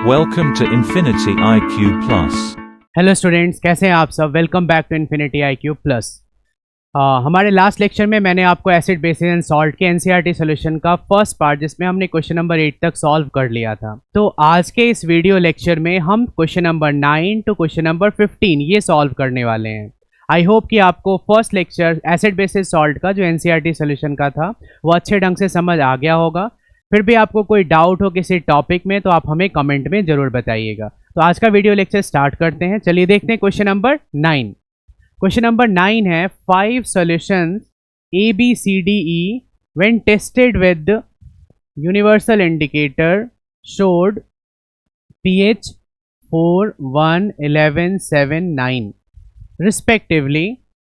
Welcome to Infinity IQ Plus. Hello students, कैसे हैं आप सब। Welcome back to Infinity IQ plus. हमारे लास्ट लेक्चर में मैंने आपको एसिड बेसिस एंड सॉल्ट के एनसीईआरटी सॉल्यूशन का फर्स्ट पार्ट जिसमें हमने क्वेश्चन नंबर 8 तक सॉल्व कर लिया था। तो आज के इस वीडियो लेक्चर में हम question number 9 to question number 15 ये सॉल्व करने वाले हैं। आई होप कि आपको first lecture acid basis salt का जो एनसीईआरटी सॉल्यूशन का था वो अच्छे ढंग से समझ आ गया होगा। फिर भी आपको कोई डाउट हो किसी टॉपिक में तो आप हमें कमेंट में ज़रूर बताइएगा। तो आज का वीडियो लेक्चर स्टार्ट करते हैं। चलिए देखते हैं क्वेश्चन नंबर 9। क्वेश्चन नंबर 9 है 5 solutions ABCDE when tested with universal indicator showed pH 4, 1, 11, 7, 9 respectively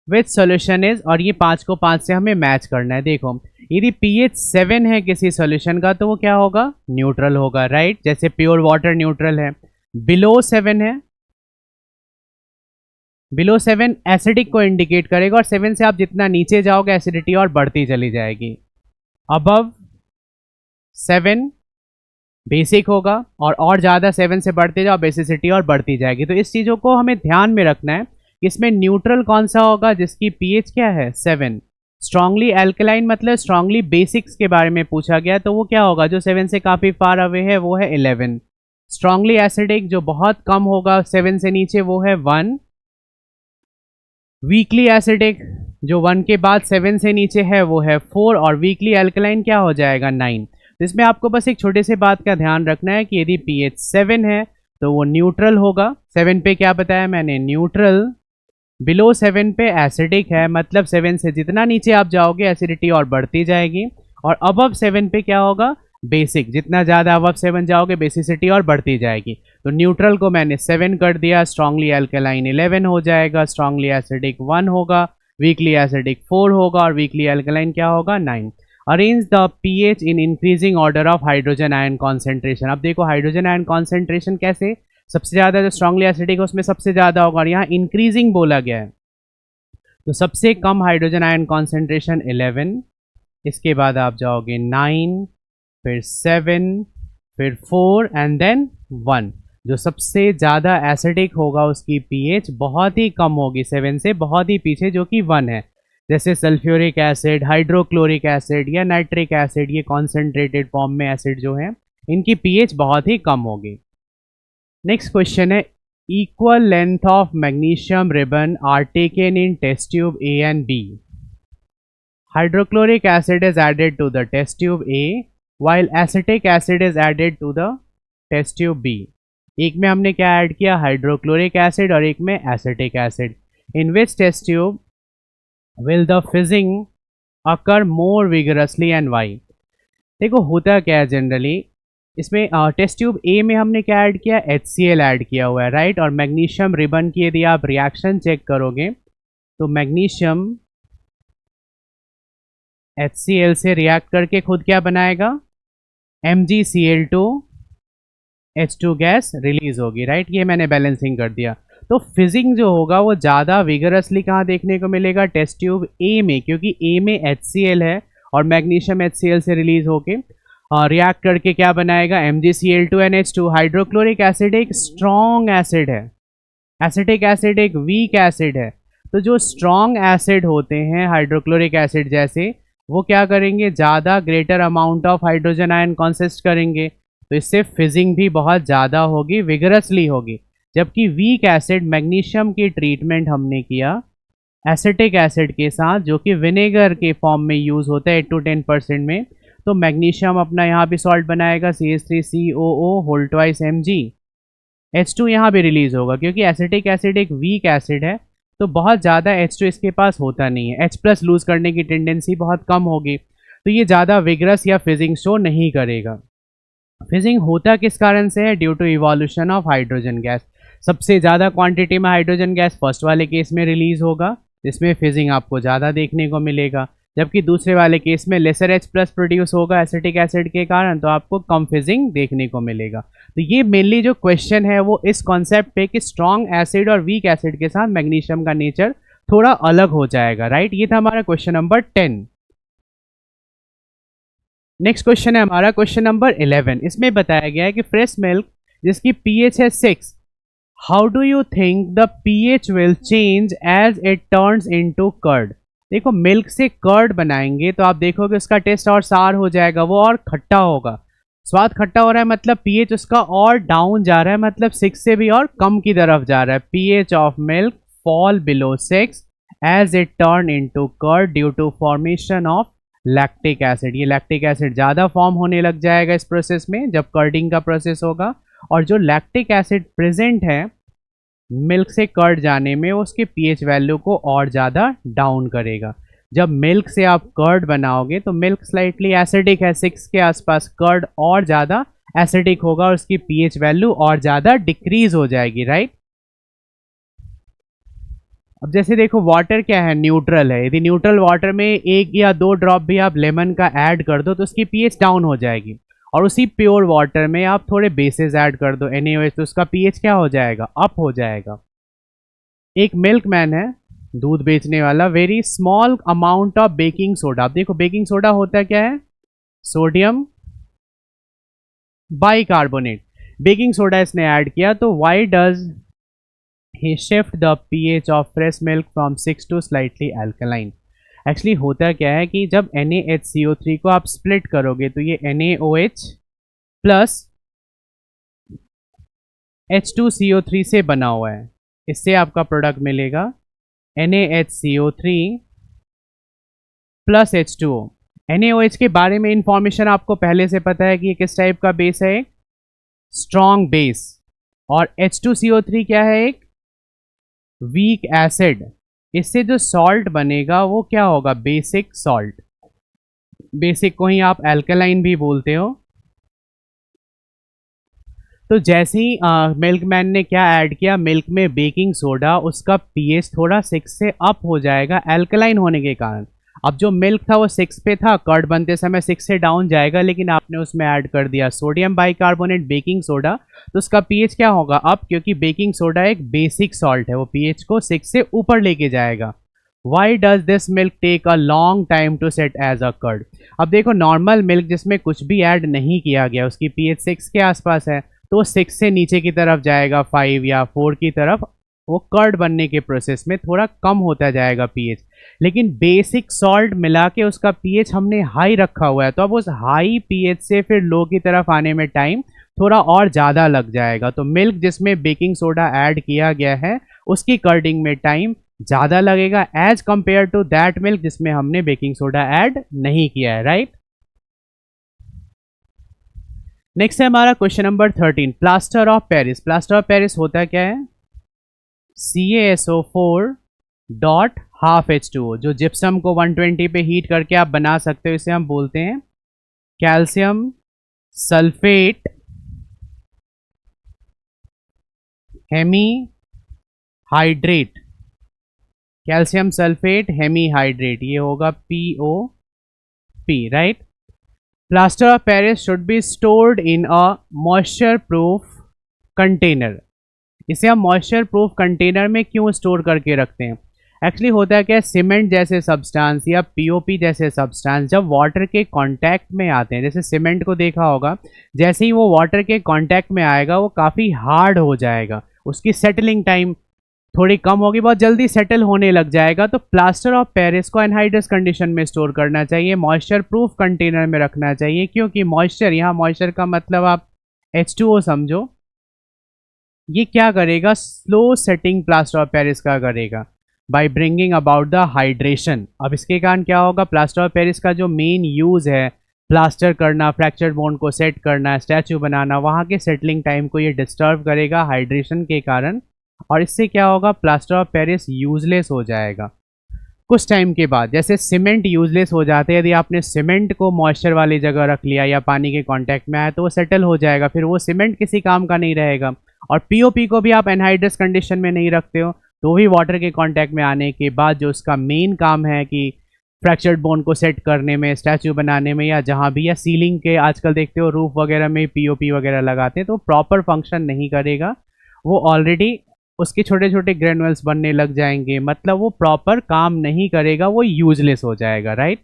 which solution is, और ये 5 को 5 से हमें मैच करना है। देखो यदि pH 7 है किसी सॉल्यूशन का तो वो क्या होगा, न्यूट्रल होगा, राइट। जैसे प्योर वाटर न्यूट्रल है। बिलो 7 है, बिलो 7 एसिडिक को इंडिकेट करेगा और 7 से आप जितना नीचे जाओगे एसिडिटी और बढ़ती चली जाएगी। अबव 7 बेसिक होगा और ज़्यादा 7 से बढ़ते जाओ बेसिसिटी और बढ़ती जाएगी। तो इस चीज़ों को हमें ध्यान में रखना है। इसमें न्यूट्रल कौन सा होगा जिसकी pH क्या है 7। स्ट्रांगली एल्कलाइन मतलब स्ट्रांगली बेसिक्स के बारे में पूछा गया तो वो क्या होगा, जो 7 से काफ़ी फार अवे है वो है 11। स्ट्रांगली एसिडिक जो बहुत कम होगा 7 से नीचे वो है 1। वीकली एसिडिक जो 1 के बाद 7 से नीचे है वो है 4 और वीकली एल्कलाइन क्या हो जाएगा 9। तो इसमें आपको बस एक छोटे से बात का ध्यान रखना है कि यदि pH 7 है तो वो न्यूट्रल होगा। 7 पे क्या बताया मैंने, न्यूट्रल। बिलो 7 पे एसिडिक है, मतलब 7 से जितना नीचे आप जाओगे एसिडिटी और बढ़ती जाएगी। और अबव 7 पे क्या होगा, बेसिक। जितना ज़्यादा अबव 7 जाओगे बेसिसिटी और बढ़ती जाएगी। तो न्यूट्रल को मैंने 7 कर दिया, स्ट्रांगली एल्कलाइन 11 हो जाएगा, स्ट्रांगली एसिडिक 1 होगा, वीकली एसिडिक 4 होगा और वीकली एल्कलाइन क्या होगा 9। Arrange the pH in increasing order of hydrogen ion concentration. अब देखो हाइड्रोजन आयन कॉन्सेंट्रेशन कैसे, सबसे ज़्यादा जो स्ट्रांगली एसिडिक है उसमें सबसे ज़्यादा होगा और यहाँ इंक्रीजिंग बोला गया है। तो सबसे कम हाइड्रोजन आयन कॉन्सेंट्रेशन 11, इसके बाद आप जाओगे 9, फिर 7, फिर 4 एंड देन 1। जो सबसे ज़्यादा एसिडिक होगा उसकी pH बहुत ही कम होगी, 7 से बहुत ही पीछे, जो कि 1 है। जैसे सल्फ्यूरिक एसिड, हाइड्रोक्लोरिक एसिड या नाइट्रिक एसिड, ये कॉन्सेंट्रेटेड फॉर्म में एसिड जो है इनकी pH बहुत ही कम होगी। नेक्स्ट क्वेश्चन है equal length of magnesium ribbon are taken in test tube A and B। Hydrochloric acid is added to the test tube A while acetic acid is added to the test tube B। एक में हमने क्या add किया, hydrochloric acid, और एक में acetic acid. In which test tube will the fizzing occur more vigorously and why. देखो होता क्या है जनरली इसमें, टेस्ट ट्यूब A में हमने क्या ऐड किया, HCl ऐड किया हुआ है, राइट। और मैग्नीशियम रिबन की यदि आप रिएक्शन चेक करोगे तो मैग्नीशियम HCl से रिएक्ट करके खुद क्या बनाएगा, MgCl2 H2 गैस रिलीज होगी, राइट। ये मैंने बैलेंसिंग कर दिया। तो फिजिंग जो होगा वो ज़्यादा विगरसली कहाँ देखने को मिलेगा, टेस्ट ट्यूब A में, क्योंकि A में HCl है और मैग्नीशियम HCl से रिलीज होके रिएक्ट करके क्या बनाएगा, MgCl2 NH2। हाइड्रोक्लोरिक एसिड एक स्ट्रॉन्ग एसिड है, एसिटिक एसिड एक वीक एसिड है। तो जो स्ट्रॉन्ग एसिड होते हैं हाइड्रोक्लोरिक एसिड जैसे, वो क्या करेंगे, ज़्यादा greater amount of hydrogen ion consist करेंगे, तो इससे फिजिंग भी बहुत ज़्यादा होगी, विगरसली होगी। जबकि वीक एसिड, मैग्नीशियम की ट्रीटमेंट हमने किया एसिटिक एसिड के साथ जो कि विनेगर के फॉर्म में यूज़ होता है 8 to 10% में। तो मैग्नीशियम अपना यहाँ भी सॉल्ट बनाएगा CH3COO whole twice Mg, H2 यहाँ भी रिलीज होगा क्योंकि एसिटिक एसिड एक वीक एसिड है तो बहुत ज़्यादा H2 इसके पास होता नहीं है, H+ लूज करने की टेंडेंसी बहुत कम होगी, तो ये ज़्यादा विगरस या फिजिंग शो नहीं करेगा। फिजिंग होता किस कारण से है, due to evolution of hydrogen gas. सबसे ज़्यादा क्वांटिटी में हाइड्रोजन गैस फर्स्ट वाले केस में रिलीज होगा, जिसमें फिजिंग आपको ज़्यादा देखने को मिलेगा। जबकि दूसरे वाले केस में लेसर H+ प्रोड्यूस होगा एसिटिक एसिड के कारण, तो आपको कम फिजिंग देखने को मिलेगा। तो ये मेनली जो क्वेश्चन है वो इस कॉन्सेप्ट पे कि स्ट्रॉन्ग एसिड और वीक एसिड के साथ मैग्नीशियम का नेचर थोड़ा अलग हो जाएगा, राइट। ये था हमारा क्वेश्चन नंबर 10। नेक्स्ट क्वेश्चन है हमारा क्वेश्चन नंबर 11। इसमें बताया गया है कि फ्रेश मिल्क जिसकी pH है 6, how do you think the pH will change as it turns into curd. देखो मिल्क से कर्ड बनाएंगे तो आप देखोगे उसका टेस्ट और सार हो जाएगा, वो और खट्टा होगा। स्वाद खट्टा हो रहा है मतलब pH उसका और डाउन जा रहा है, मतलब 6 से भी और कम की तरफ जा रहा है। pH of milk fall below 6 as it turn into curd due to formation of lactic acid. ये लैक्टिक एसिड ज़्यादा फॉर्म होने लग जाएगा इस प्रोसेस में जब कर्डिंग का प्रोसेस होगा, और जो लैक्टिक एसिड प्रेजेंट है मिल्क से कर्ड जाने में वो उसके pH वैल्यू को और ज़्यादा डाउन करेगा। जब मिल्क से आप कर्ड बनाओगे तो मिल्क स्लाइटली एसिडिक है 6 के आसपास, कर्ड और ज़्यादा एसिडिक होगा और उसकी pH वैल्यू और ज़्यादा डिक्रीज हो जाएगी, राइट। अब जैसे देखो वाटर क्या है, न्यूट्रल है। यदि न्यूट्रल वाटर में 1 या 2 ड्रॉप भी आप लेमन का ऐड कर दो तो उसकी pH डाउन हो जाएगी, और उसी प्योर वाटर में आप थोड़े बेसेस ऐड कर दो NaOH तो उसका pH क्या हो जाएगा, अप हो जाएगा। एक मिल्क मैन है दूध बेचने वाला, very small amount of baking soda. आप देखो बेकिंग सोडा होता क्या है, सोडियम बाइकार्बोनेट। बेकिंग सोडा इसने ऐड किया तो why does he shift the pH of fresh milk from 6 to slightly alkaline। Actually होता क्या है कि जब NaHCO3 को आप स्प्लिट करोगे तो ये NaOH प्लस H2CO3 से बना हुआ है, इससे आपका प्रोडक्ट मिलेगा NaHCO3 प्लस H2O। NaOH के बारे में इंफॉर्मेशन आपको पहले से पता है कि ये किस टाइप का बेस है, एक स्ट्रॉन्ग बेस, और H2CO3 क्या है, एक वीक एसिड। इससे जो सॉल्ट बनेगा वो क्या होगा, बेसिक सॉल्ट। बेसिक को ही आप एल्कलाइन भी बोलते हो। तो जैसे ही मिल्कमैन ने क्या ऐड किया, मिल्क में बेकिंग सोडा, उसका pH थोड़ा 6 से अप हो जाएगा एल्कलाइन होने के कारण। अब जो मिल्क था वो 6 पे था, कर्ड बनते समय 6 से डाउन जाएगा, लेकिन आपने उसमें ऐड कर दिया सोडियम बाइकार्बोनेट बेकिंग सोडा, तो उसका pH क्या होगा अब, क्योंकि बेकिंग सोडा एक बेसिक सॉल्ट है, वो pH को 6 से ऊपर लेके जाएगा। Why does this milk take a long time to set as a curd. अब देखो नॉर्मल मिल्क जिसमें कुछ भी ऐड नहीं किया गया, उसकी pH 6 के आसपास है, तो 6 से नीचे की तरफ जाएगा 5 या 4 की तरफ, वो कर्ड बनने के प्रोसेस में थोड़ा कम होता जाएगा pH। लेकिन बेसिक सॉल्ट मिला के उसका pH हमने हाई रखा हुआ है, तो अब उस हाई pH से फिर लो की तरफ आने में टाइम थोड़ा और ज़्यादा लग जाएगा। तो मिल्क जिसमें बेकिंग सोडा ऐड किया गया है उसकी कर्डिंग में टाइम ज़्यादा लगेगा as compare to that milk जिसमें हमने बेकिंग सोडा ऐड नहीं किया है, राइट। नेक्स्ट है हमारा question number 13, plaster of Paris. Plaster of Paris होता क्या है, CaSO4 डॉट हाफ H2O। जो जिप्सम को 120 पे हीट करके आप बना सकते हो, इसे हम बोलते हैं calcium sulphate hemi hydrate. Calcium sulphate hemi hydrate, ये होगा POP, right. Plaster of Paris should be stored in a moisture proof container. इसे हम मॉइस्चर प्रूफ कंटेनर में क्यों स्टोर करके रखते हैं, एक्चुअली होता है क्या, सीमेंट जैसे सब्सटेंस या पीओपी जैसे सब्सटेंस जब वाटर के कांटेक्ट में आते हैं, जैसे सीमेंट को देखा होगा, जैसे ही वो वाटर के कांटेक्ट में आएगा वो काफ़ी हार्ड हो जाएगा, उसकी सेटलिंग टाइम थोड़ी कम होगी, बहुत जल्दी सेटल होने लग जाएगा। तो प्लास्टर ऑफ पेरिस को एनहाइड्रस कंडीशन में स्टोर करना चाहिए, मॉइस्चर प्रूफ कंटेनर में रखना चाहिए, क्योंकि मॉइस्चर, यहाँ मॉइस्चर का मतलब आप H2O समझो, ये क्या करेगा, slow setting plaster of Paris का करेगा by bringing about the hydration. अब इसके कारण क्या होगा, प्लास्टर ऑफ पेरिस का जो मेन यूज़ है प्लास्टर करना, फ्रैक्चर्ड बोन को सेट करना, स्टैचू बनाना, वहाँ के सेटलिंग टाइम को ये डिस्टर्ब करेगा हाइड्रेशन के कारण, और इससे क्या होगा, प्लास्टर ऑफ पेरिस यूजलेस हो जाएगा कुछ टाइम के बाद। जैसे सीमेंट यूजलेस हो जाते हैं, यदि आपने सीमेंट को मॉइस्चर वाली जगह रख लिया या पानी के कांटेक्ट में आया तो वो सेटल हो जाएगा, फिर वो सीमेंट किसी काम का नहीं रहेगा। और पीओपी को भी आप एनहाइड्रस कंडीशन में नहीं रखते हो तो भी वाटर के कांटेक्ट में आने के बाद जो उसका मेन काम है कि फ्रैक्चर्ड बोन को सेट करने में, स्टैचू बनाने में, या जहाँ भी, या सीलिंग के आजकल देखते हो रूफ वगैरह में पीओपी वगैरह लगाते हैं, तो प्रॉपर फंक्शन नहीं करेगा, वो ऑलरेडी उसके छोटे छोटे ग्रेनुअल्स बनने लग जाएंगे, मतलब वो प्रॉपर काम नहीं करेगा, वो यूजलेस हो जाएगा, राइट।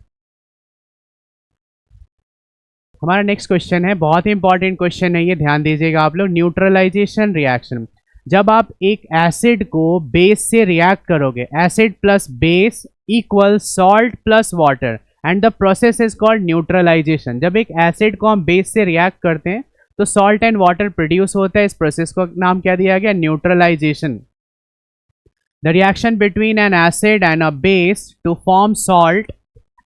हमारा नेक्स्ट क्वेश्चन है, बहुत ही इंपॉर्टेंट क्वेश्चन है ये, ध्यान दीजिएगा आप लोग। न्यूट्रलाइजेशन रिएक्शन, जब आप एक एसिड को बेस से रिएक्ट करोगे, acid plus base equal salt plus water and the process is called neutralisation. जब एक एसिड को हम बेस से रिएक्ट करते हैं तो सॉल्ट एंड वाटर प्रोड्यूस होता है, इस प्रोसेस को नाम क्या दिया गया, neutralisation. The reaction between an acid and a base to form salt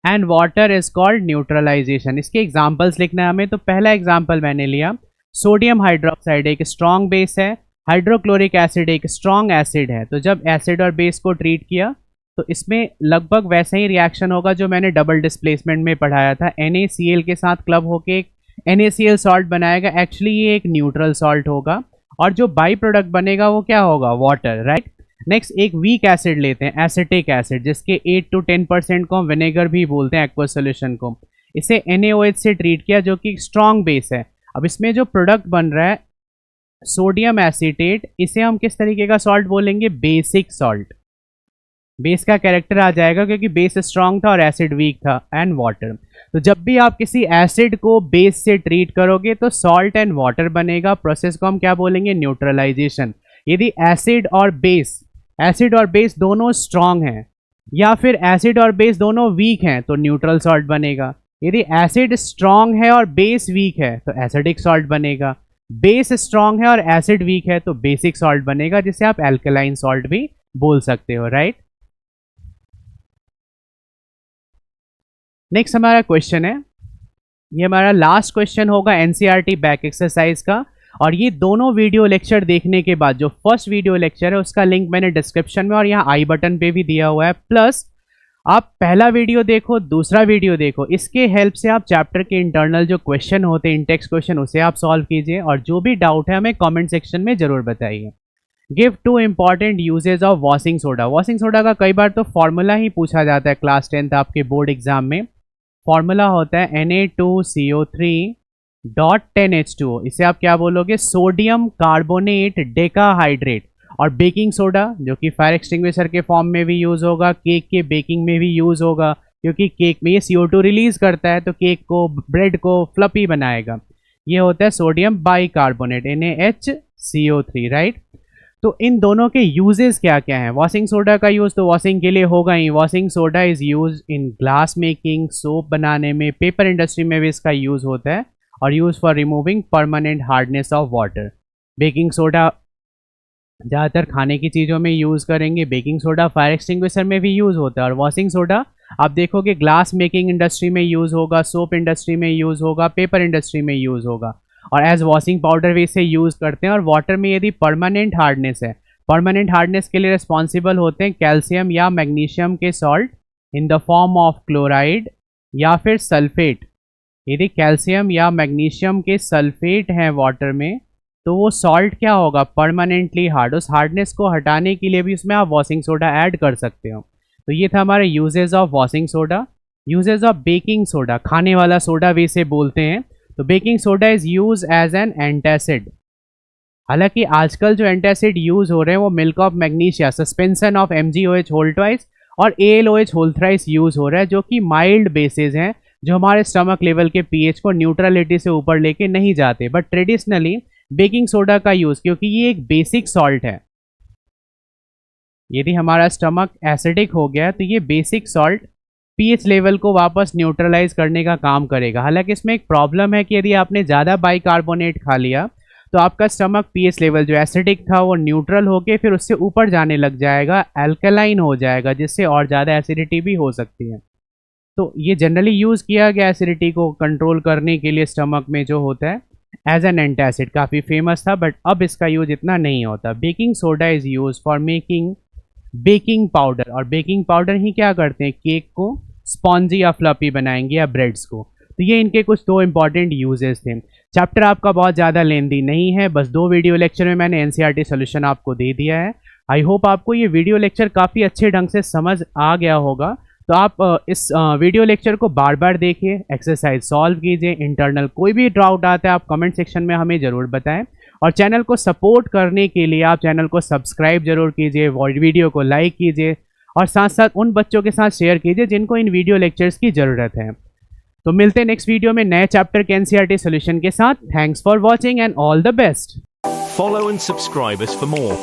and water is called neutralisation. इसके एग्जाम्पल्स लिखना है हमें। तो पहला एग्जाम्पल मैंने लिया, सोडियम हाइड्रोक्साइड एक स्ट्रॉन्ग बेस है, हाइड्रोक्लोरिक एसिड एक स्ट्रॉन्ग एसिड है। तो जब एसिड और बेस को ट्रीट किया तो इसमें लगभग वैसा ही रिएक्शन होगा जो मैंने डबल डिस्प्लेसमेंट में पढ़ाया था। NaCl के साथ क्लब होके एक NaCl सॉल्ट बनाएगा, एक्चुअली ये एक न्यूट्रल सॉल्ट होगा, और जो बाई प्रोडक्ट बनेगा वो क्या होगा, वाटर, राइट। नेक्स्ट एक वीक एसिड लेते हैं, एसिटिक एसिड, जिसके 8 to 10% को हम विनेगर भी बोलते हैं, एक्वस सोल्यूशन को। इसे NaOH से ट्रीट किया जो कि स्ट्रॉन्ग बेस है। अब इसमें जो प्रोडक्ट बन रहा है सोडियम एसीटेट, इसे हम किस तरीके का सॉल्ट बोलेंगे, बेसिक सॉल्ट। बेस का कैरेक्टर आ जाएगा क्योंकि बेस स्ट्रॉन्ग था और एसिड वीक था, एंड वाटर। तो जब भी आप किसी एसिड को बेस से ट्रीट करोगे तो सॉल्ट एंड वाटर बनेगा, प्रोसेस को हम क्या बोलेंगे, न्यूट्रलाइजेशन। यदि एसिड और बेस दोनों स्ट्रॉन्ग हैं या फिर एसिड और बेस दोनों वीक हैं तो न्यूट्रल सॉल्ट बनेगा। यदि एसिड स्ट्रॉन्ग है और बेस वीक है तो एसिडिक सॉल्ट बनेगा। बेस स्ट्रॉन्ग है और एसिड वीक है तो बेसिक सॉल्ट बनेगा, जिसे आप एल्कलाइन सॉल्ट भी बोल सकते हो, राइट। नेक्स्ट हमारा क्वेश्चन है, ये हमारा लास्ट क्वेश्चन होगा NCERT बैक एक्सरसाइज का, और ये दोनों वीडियो लेक्चर देखने के बाद जो फर्स्ट वीडियो लेक्चर है उसका लिंक मैंने डिस्क्रिप्शन में और यहाँ आई बटन पे भी दिया हुआ है, प्लस आप पहला वीडियो देखो, दूसरा वीडियो देखो, इसके हेल्प से आप चैप्टर के इंटरनल जो क्वेश्चन होते हैं, इंटेक्स क्वेश्चन, उसे आप सॉल्व कीजिए, और जो भी डाउट है हमें कमेंट सेक्शन में जरूर बताइए। Give 2 important uses of washing soda. Washing soda का कई बार तो फॉर्मूला ही पूछा जाता है क्लास 10th आपके बोर्ड एग्जाम में। फॉर्मूला होता है Na2CO3.10H2O। इसे आप क्या बोलोगे, सोडियम कार्बोनेट डेकाहाइड्रेट। और बेकिंग सोडा जो कि फायर एक्सटिंग्विशर के फॉर्म में भी यूज़ होगा, केक के बेकिंग में भी यूज़ होगा, क्योंकि केक में ये CO2 रिलीज करता है तो केक को, ब्रेड को फ्लफी बनाएगा। ये होता है सोडियम बाइकार्बोनेट NaHCO3, राइट। तो इन दोनों के यूजेस क्या क्या हैं। वॉशिंग सोडा का यूज़ तो वॉशिंग के लिए होगा ही। Washing soda is use in glass making, soap बनाने में, पेपर इंडस्ट्री में भी इसका यूज़ होता है, और use for removing permanent hardness of water. Baking soda ज़्यादातर खाने की चीज़ों में यूज़ करेंगे। बेकिंग सोडा फायर एक्सटिंग्विशर में भी यूज़ होता है, और वॉशिंग सोडा आप देखोगे ग्लास मेकिंग इंडस्ट्री में यूज़ होगा, सोप इंडस्ट्री में यूज़ होगा, पेपर इंडस्ट्री में यूज़ होगा, और एज वॉशिंग पाउडर भी इसे यूज़ करते हैं। और वाटर में यदि परमानेंट हार्डनेस है, परमानेंट हार्डनेस के लिए रिस्पॉन्सिबल होते हैं कैल्शियम या मैग्नीशियम के salt in the form of chloride या फिर सल्फेट। यदि कैल्शियम या मैग्नीशियम के सल्फेट हैं वाटर में तो वो सॉल्ट क्या होगा, परमानेंटली हार्ड। उस हार्डनेस को हटाने के लिए भी उसमें आप वॉशिंग सोडा ऐड कर सकते हो। तो ये था हमारे uses of washing soda. Uses of baking soda, खाने वाला सोडा भी इसे बोलते हैं। तो baking soda is use as an antacid. हालांकि आजकल जो एंटासिड यूज हो रहे हैं वो milk of magnesia, suspension of MgOH whole twice और AlOH होल थ्राइस यूज हो रहा है, जो कि माइल्ड बेसिस हैं, जो हमारे स्टमक लेवल के pH को न्यूट्रलिटी से ऊपर लेके नहीं जाते। बट ट्रेडिशनली बेकिंग सोडा का यूज, क्योंकि ये एक बेसिक सॉल्ट है, यदि हमारा स्टमक एसिडिक हो गया तो ये बेसिक सॉल्ट pH लेवल को वापस न्यूट्रलाइज करने का काम करेगा। हालांकि इसमें एक प्रॉब्लम है कि यदि आपने ज़्यादा बाइकार्बोनेट खा लिया तो आपका स्टमक pH लेवल जो एसिडिक था वो न्यूट्रल होके फिर उससे ऊपर जाने लग जाएगा, अल्कलाइन हो जाएगा, जिससे और ज़्यादा एसिडिटी भी हो सकती है। तो ये जनरली यूज़ किया गया एसिडिटी को कंट्रोल करने के लिए स्टमक में जो होता है एज एन एंटासिड, काफ़ी फेमस था, बट अब इसका यूज इतना नहीं होता। Baking soda is use for making baking powder, और बेकिंग पाउडर ही क्या करते हैं, केक को स्पॉन्जी या फ्लफी बनाएंगे या ब्रेड्स को। तो ये इनके कुछ 2 इंपॉर्टेंट यूजेस थे। चैप्टर आपका बहुत ज़्यादा लेंदी नहीं है, बस 2 वीडियो लेक्चर में मैंने NCERT सोल्यूशन आपको दे दिया है। आई होप आपको ये वीडियो लेक्चर काफ़ी अच्छे ढंग से समझ आ गया होगा। तो आप इस वीडियो लेक्चर को बार बार देखिए, एक्सरसाइज सॉल्व कीजिए, इंटरनल कोई भी डाउट आता है आप कमेंट सेक्शन में हमें ज़रूर बताएं, और चैनल को सपोर्ट करने के लिए आप चैनल को सब्सक्राइब जरूर कीजिए, वीडियो को लाइक कीजिए, और साथ साथ उन बच्चों के साथ शेयर कीजिए जिनको इन वीडियो लेक्चर्स की ज़रूरत है। तो मिलते हैं नेक्स्ट वीडियो में नए चैप्टर के एनसीईआरटी सॉल्यूशन के साथ। Thanks for watching and all the best. Follow and subscribe us for more.